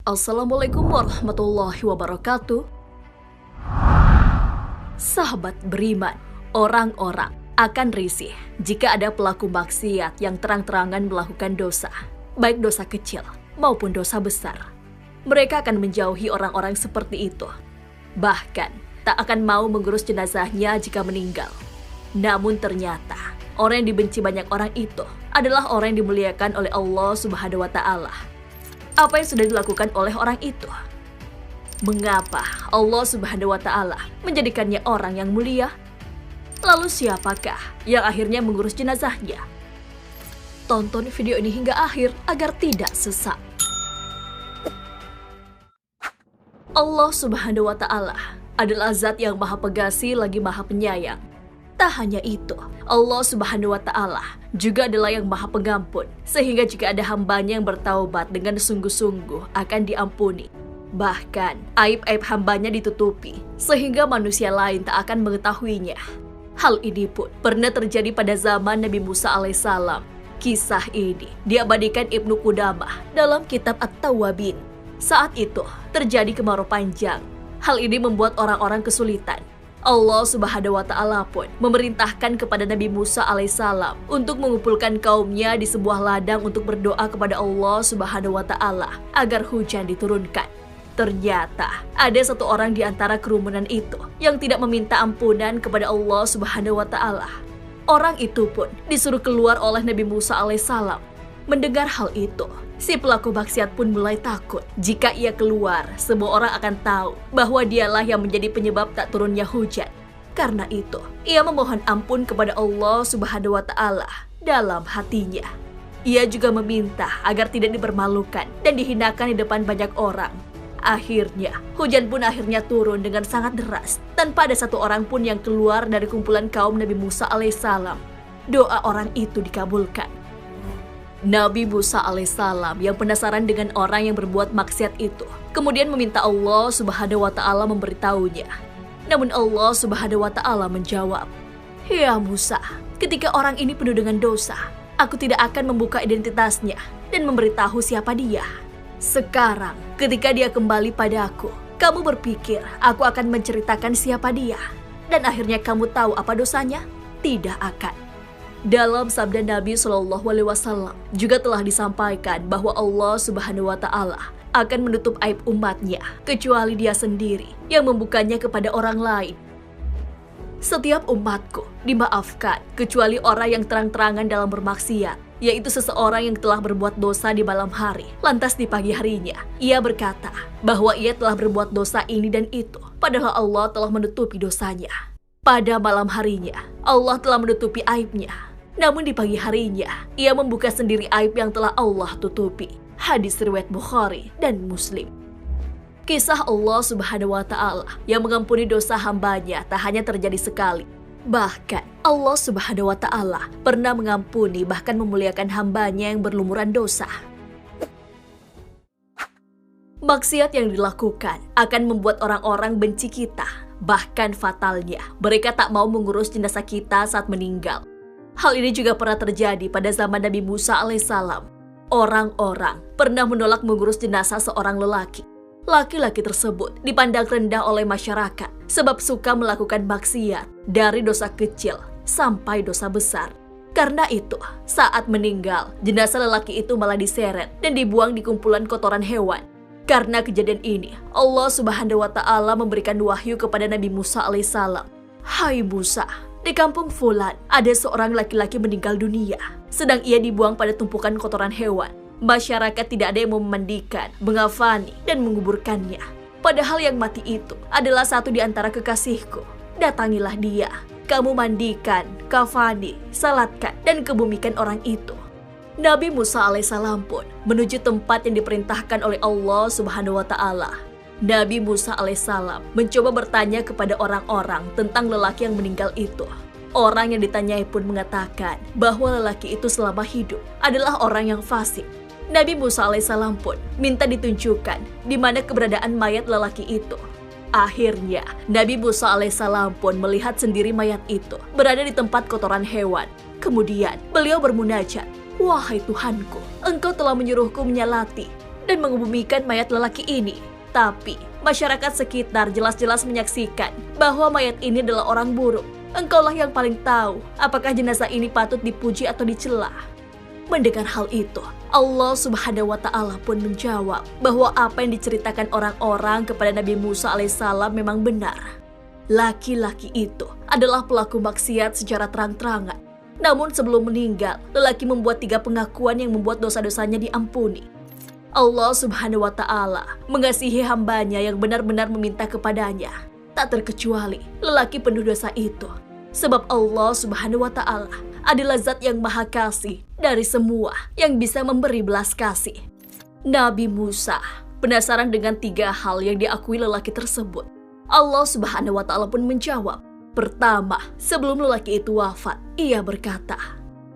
Assalamualaikum warahmatullahi wabarakatuh. Sahabat beriman, orang-orang akan risih jika ada pelaku maksiat yang terang-terangan melakukan dosa, baik dosa kecil maupun dosa besar. Mereka akan menjauhi orang-orang seperti itu. Bahkan, tak akan mau mengurus jenazahnya jika meninggal. Namun ternyata, orang yang dibenci banyak orang itu adalah orang yang dimuliakan oleh Allah Subhanahu wa Ta'ala. Apa yang sudah dilakukan oleh orang itu? Mengapa Allah Subhanahu wa Ta'ala menjadikannya orang yang mulia? Lalu siapakah yang akhirnya mengurus jenazahnya? Tonton video ini hingga akhir agar tidak sesat. Allah Subhanahu wa Ta'ala adalah zat yang maha pengasih lagi maha penyayang. Tak hanya itu, Allah Subhanahu wa Ta'ala juga adalah yang maha pengampun, sehingga jika ada hambanya yang bertaubat dengan sungguh-sungguh akan diampuni. Bahkan, aib-aib hambanya ditutupi, sehingga manusia lain tak akan mengetahuinya. Hal ini pun pernah terjadi pada zaman Nabi Musa alaihissalam. Kisah ini diabadikan Ibnu Qudamah dalam kitab At-Tawwabin. Saat itu, terjadi kemarau panjang. Hal ini membuat orang-orang kesulitan. Allah Subhanahu wa Ta'ala pun memerintahkan kepada Nabi Musa alaihissalam untuk mengumpulkan kaumnya di sebuah ladang untuk berdoa kepada Allah Subhanahu wa Ta'ala agar hujan diturunkan. Ternyata ada satu orang di antara kerumunan itu yang tidak meminta ampunan kepada Allah Subhanahu wa Ta'ala. Orang itu pun disuruh keluar oleh Nabi Musa alaihissalam. Mendengar hal itu, si pelaku maksiat pun mulai takut. Jika ia keluar, semua orang akan tahu bahwa dialah yang menjadi penyebab tak turunnya hujan. Karena itu, ia memohon ampun kepada Allah Subhanahu wa Ta'ala dalam hatinya. Ia juga meminta agar tidak dipermalukan dan dihinakan di depan banyak orang. Akhirnya, hujan pun akhirnya turun dengan sangat deras, tanpa ada satu orang pun yang keluar dari kumpulan kaum Nabi Musa alaihissalam. Doa orang itu dikabulkan. Nabi Musa alaihissalam yang penasaran dengan orang yang berbuat maksiat itu, kemudian meminta Allah Subhanahu wa Ta'ala memberitahunya. Namun Allah Subhanahu wa Ta'ala menjawab, "Ya Musa, ketika orang ini penuh dengan dosa, aku tidak akan membuka identitasnya dan memberitahu siapa dia. Sekarang, ketika dia kembali padaku, kamu berpikir aku akan menceritakan siapa dia, dan akhirnya kamu tahu apa dosanya? Tidak akan." Dalam sabda Nabi SAW juga telah disampaikan bahwa Allah Subhanahu wa Ta'ala akan menutup aib umatnya kecuali dia sendiri yang membukanya kepada orang lain. Setiap umatku dimaafkan kecuali orang yang terang-terangan dalam bermaksiat, yaitu seseorang yang telah berbuat dosa di malam hari. Lantas di pagi harinya, ia berkata bahwa ia telah berbuat dosa ini dan itu, padahal Allah telah menutupi dosanya. Pada malam harinya, Allah telah menutupi aibnya. Namun di pagi harinya, ia membuka sendiri aib yang telah Allah tutupi. Hadis riwayat Bukhari dan Muslim. Kisah Allah Subhanahu wa Ta'ala yang mengampuni dosa hambanya tak hanya terjadi sekali. Bahkan Allah Subhanahu wa Ta'ala pernah mengampuni bahkan memuliakan hambanya yang berlumuran dosa. Maksiat yang dilakukan akan membuat orang-orang benci kita. Bahkan fatalnya, mereka tak mau mengurus jenazah kita saat meninggal. Hal ini juga pernah terjadi pada zaman Nabi Musa alaihissalam. Orang-orang pernah menolak mengurus jenazah seorang lelaki. Laki-laki tersebut dipandang rendah oleh masyarakat sebab suka melakukan maksiat dari dosa kecil sampai dosa besar. Karena itu, saat meninggal, jenazah lelaki itu malah diseret dan dibuang di kumpulan kotoran hewan. Karena kejadian ini, Allah Subhanahu wa Ta'ala memberikan wahyu kepada Nabi Musa alaihissalam. "Hai Musa, di kampung Fulan ada seorang laki-laki meninggal dunia, sedang ia dibuang pada tumpukan kotoran hewan. Masyarakat tidak ada yang memandikan, mengafani, dan menguburkannya. Padahal yang mati itu adalah satu di antara kekasihku. Datangilah dia, kamu mandikan, kafani, salatkan, dan kebumikan orang itu." Nabi Musa alaihissalam pun menuju tempat yang diperintahkan oleh Allah Subhanahu wa Ta'ala. Nabi Musa alaihissalam mencoba bertanya kepada orang-orang tentang lelaki yang meninggal itu. Orang yang ditanyai pun mengatakan bahwa lelaki itu selama hidup adalah orang yang fasik. Nabi Musa alaihissalam pun minta ditunjukkan di mana keberadaan mayat lelaki itu. Akhirnya, Nabi Musa alaihissalam pun melihat sendiri mayat itu berada di tempat kotoran hewan. Kemudian, beliau bermunajat, "Wahai Tuhanku, Engkau telah menyuruhku menyalati dan mengebumikan mayat lelaki ini. Tapi masyarakat sekitar jelas-jelas menyaksikan bahwa mayat ini adalah orang buruk. Engkaulah yang paling tahu apakah jenazah ini patut dipuji atau dicela. Mendengar hal itu, Allah Subhanahu wa Ta'ala pun menjawab bahwa apa yang diceritakan orang-orang kepada Nabi Musa alaihissalam memang benar. Laki-laki itu adalah pelaku maksiat secara terang-terangan. Namun sebelum meninggal, lelaki membuat 3 pengakuan yang membuat dosa-dosanya diampuni. Allah Subhanahu wa Ta'ala mengasihi hambanya yang benar-benar meminta kepadanya, tak terkecuali lelaki penuh dosa itu. Sebab Allah Subhanahu wa Ta'ala adalah zat yang maha kasih dari semua yang bisa memberi belas kasih. Nabi Musa penasaran dengan 3 hal yang diakui lelaki tersebut. Allah Subhanahu wa Ta'ala pun menjawab. Pertama, sebelum lelaki itu wafat, ia berkata,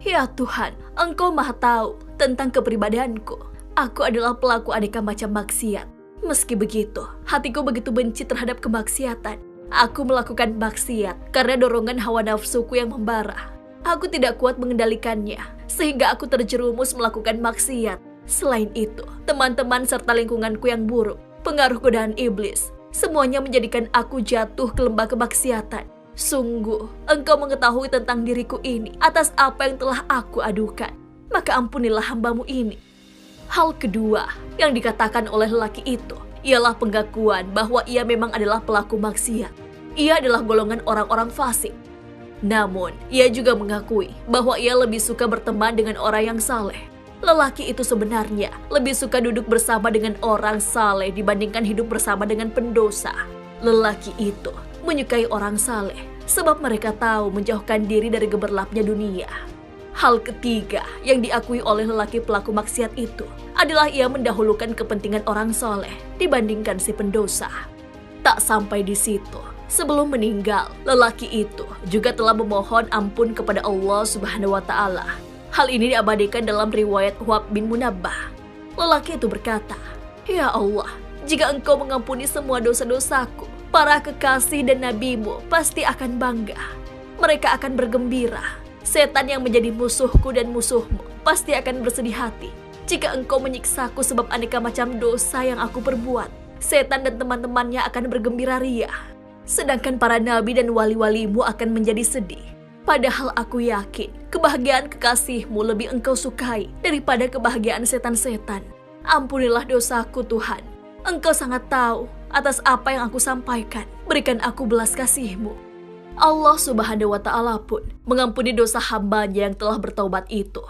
"Ya Tuhan, Engkau maha tahu tentang kepribadianku. Aku adalah pelaku aneka macam maksiat. Meski begitu, hatiku begitu benci terhadap kemaksiatan. Aku melakukan maksiat karena dorongan hawa nafsuku yang membara. Aku tidak kuat mengendalikannya, sehingga aku terjerumus melakukan maksiat. Selain itu, teman-teman serta lingkunganku yang buruk, pengaruh godaan iblis, semuanya menjadikan aku jatuh ke lembah kemaksiatan. Sungguh, Engkau mengetahui tentang diriku ini atas apa yang telah aku adukan. Maka ampunilah hambamu ini." Hal kedua yang dikatakan oleh lelaki itu ialah pengakuan bahwa ia memang adalah pelaku maksiat. Ia adalah golongan orang-orang fasik. Namun, ia juga mengakui bahwa ia lebih suka berteman dengan orang yang saleh. Lelaki itu sebenarnya lebih suka duduk bersama dengan orang saleh dibandingkan hidup bersama dengan pendosa. Lelaki itu menyukai orang saleh sebab mereka tahu menjauhkan diri dari gemerlapnya dunia. Hal ketiga yang diakui oleh lelaki pelaku maksiat itu adalah ia mendahulukan kepentingan orang soleh dibandingkan si pendosa. Tak sampai di situ, sebelum meninggal, lelaki itu juga telah memohon ampun kepada Allah Subhanahu wa Ta'ala. Hal ini diabadikan dalam riwayat Wahab bin Munabbah. Lelaki itu berkata, "Ya Allah, jika Engkau mengampuni semua dosa-dosaku, para kekasih dan nabimu pasti akan bangga. Mereka akan bergembira. Setan yang menjadi musuhku dan musuhmu pasti akan bersedih hati jika Engkau menyiksaku sebab aneka macam dosa yang aku perbuat. Setan dan teman-temannya akan bergembira ria. Sedangkan para nabi dan wali-walimu akan menjadi sedih. Padahal aku yakin kebahagiaan kekasihmu lebih Engkau sukai daripada kebahagiaan setan-setan. Ampunilah dosaku Tuhan. Engkau sangat tahu atas apa yang aku sampaikan. Berikan aku belas kasih-Mu." Allah Subhanahu wa Ta'ala pun mengampuni dosa hambanya yang telah bertaubat itu.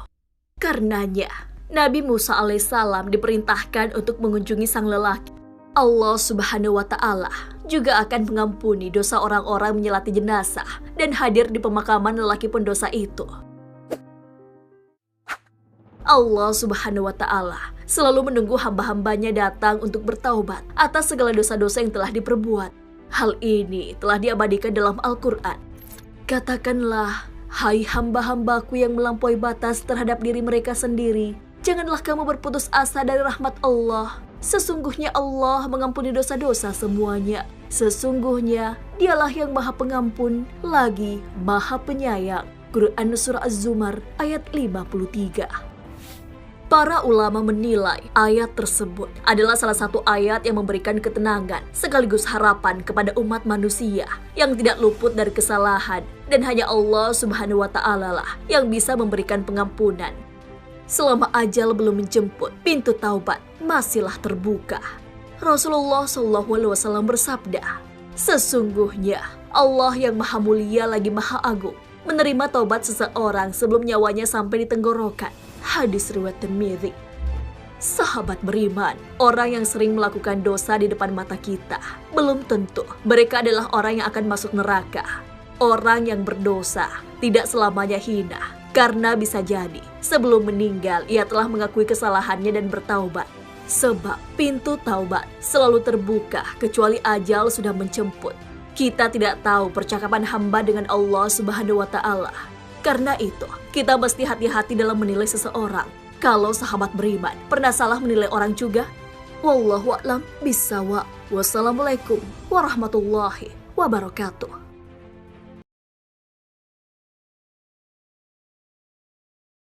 Karenanya, Nabi Musa alaihissalam diperintahkan untuk mengunjungi sang lelaki. Allah Subhanahu wa Ta'ala juga akan mengampuni dosa orang-orang menyelati jenazah dan hadir di pemakaman lelaki pendosa itu. Allah Subhanahu wa Ta'ala selalu menunggu hamba-hambanya datang untuk bertaubat atas segala dosa-dosa yang telah diperbuat. Hal ini telah diabadikan dalam Al-Quran. "Katakanlah, hai hamba-hambaku yang melampaui batas terhadap diri mereka sendiri, janganlah kamu berputus asa dari rahmat Allah. Sesungguhnya Allah mengampuni dosa-dosa semuanya. Sesungguhnya Dialah yang Maha Pengampun lagi Maha Penyayang." Quran Surah Az-Zumar ayat 53. Para ulama menilai ayat tersebut adalah salah satu ayat yang memberikan ketenangan sekaligus harapan kepada umat manusia yang tidak luput dari kesalahan, dan hanya Allah Subhanahu wa Ta'ala lah yang bisa memberikan pengampunan. Selama ajal belum menjemput, pintu taubat masihlah terbuka. Rasulullah SAW bersabda, "Sesungguhnya Allah yang Maha Mulia lagi Maha Agung menerima taubat seseorang sebelum nyawanya sampai di tenggorokan." Hadis riwayat Tirmidzi. Sahabat beriman, orang yang sering melakukan dosa di depan mata kita, belum tentu mereka adalah orang yang akan masuk neraka. Orang yang berdosa tidak selamanya hina, karena bisa jadi sebelum meninggal ia telah mengakui kesalahannya dan bertaubat. Sebab pintu taubat selalu terbuka kecuali ajal sudah menjemput. Kita tidak tahu percakapan hamba dengan Allah Subhanahu wa Ta'ala. Karena itu, kita mesti hati-hati dalam menilai seseorang. Kalau sahabat beriman pernah salah menilai orang juga? Wallahu a'lam bishawab. Wassalamualaikum warahmatullahi wabarakatuh.